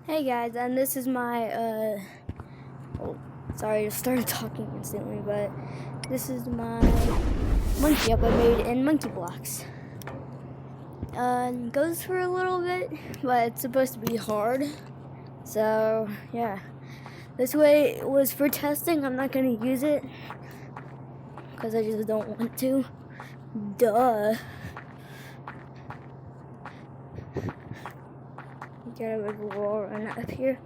Hey guys, and this is my oh, sorry, I started talking instantly, but this is my monkey up I made in Monkey Blocks. Goes for a little bit, but it's supposed to be hard. So yeah, this way was for testing. I'm not gonna use it because I just don't want to. Duh. Got a big wall run up here.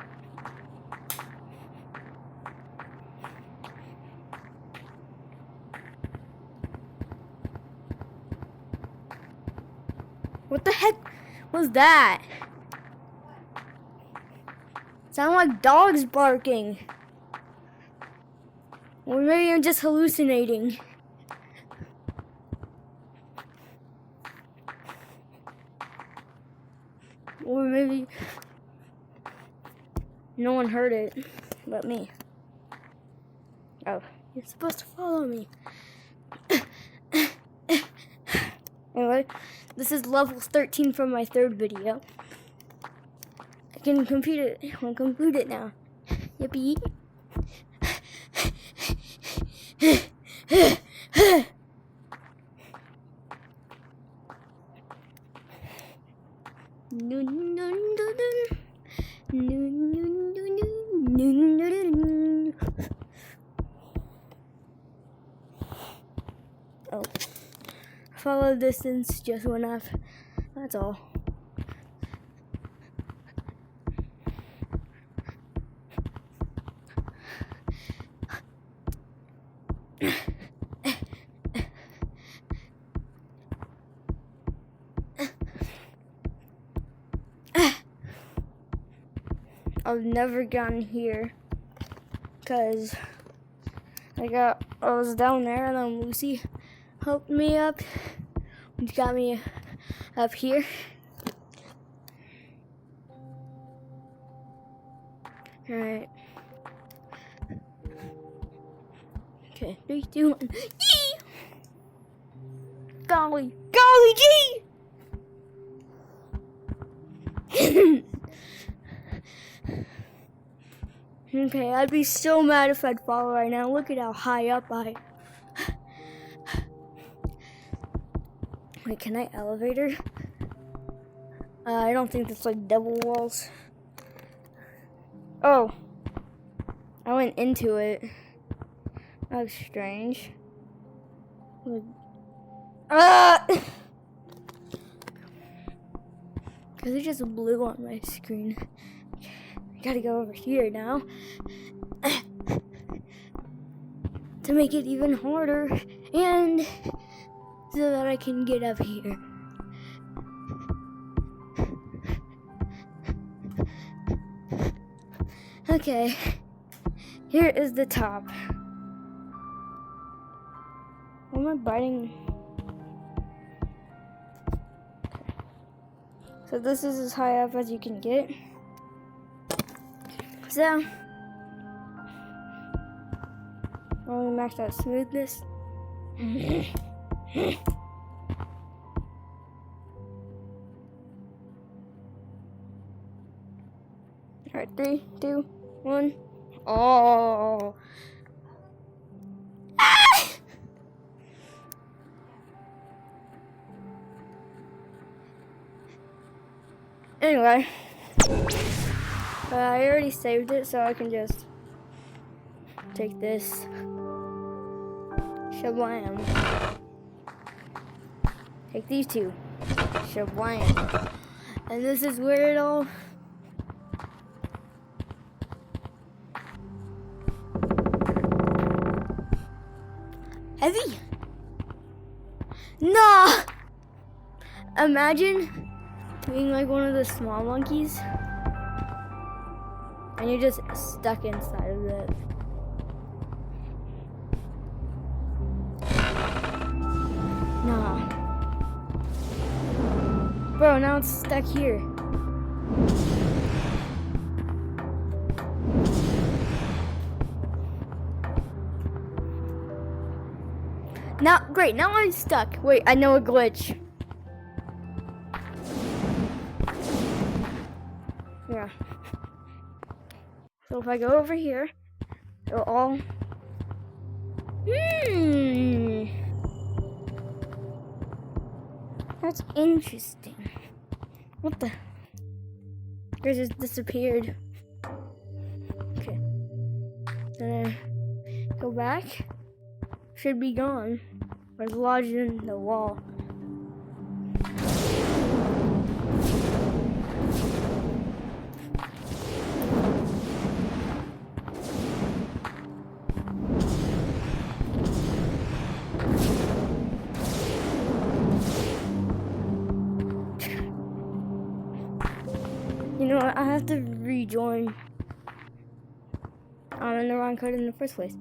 What the heck was that? Sound like dogs barking. Or maybe I'm just hallucinating. Or maybe no one heard it but me. Oh, you're supposed to follow me. Anyway, this is level 13 from my third video. I can complete it. I can complete it now. Yippee. Oh, follow distance just went off. That's all. I've never gotten here because I was down there and then Lucy helped me up, which got me up here. Alright. Okay, 3, 2, 1. Yee! Golly gee! Okay, I'd be so mad if I'd fall right now. Look at how high up I... Wait, can I elevator? I don't think that's like double walls. Oh. I went into it. That was strange. Because it just blew on my screen. I gotta go over here now to make it even harder and so that I can get up here. Okay, here is the top. Why am I biting? So this is as high up as you can get. So, I'll max out smoothness. Alright, 3, 2, 1. Oh. Ah! Anyway. I already saved it, so I can just take this. Shablam. Take these two. Shablam. And this is where it all... Heavy? Nah! Imagine being like one of the small monkeys. And you're just stuck inside of it. Nah. Bro, now it's stuck here. Now, great, now I'm stuck. Wait, I know a glitch. Yeah. So if I go over here, it'll all... That's interesting. What the? It just disappeared. Okay. Then I go back. Should be gone. Or lodged in the wall. You know what? I have to rejoin. I'm in the wrong code in the first place.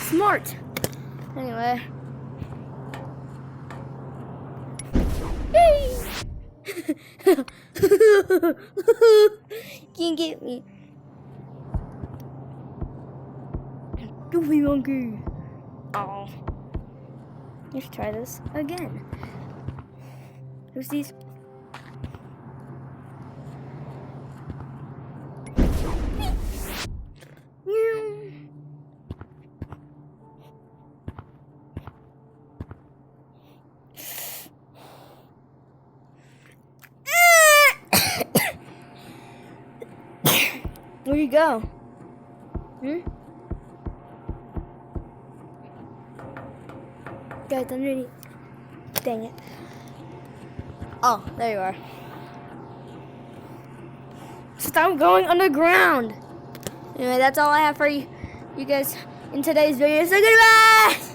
Smart. Anyway. Can't get me. Goofy monkey. Oh. Let's try this again. Who's these? Where you go? Guys, underneath. Dang it. Oh, there you are. Stop going underground. Anyway, that's all I have for you guys in today's video. So goodbye!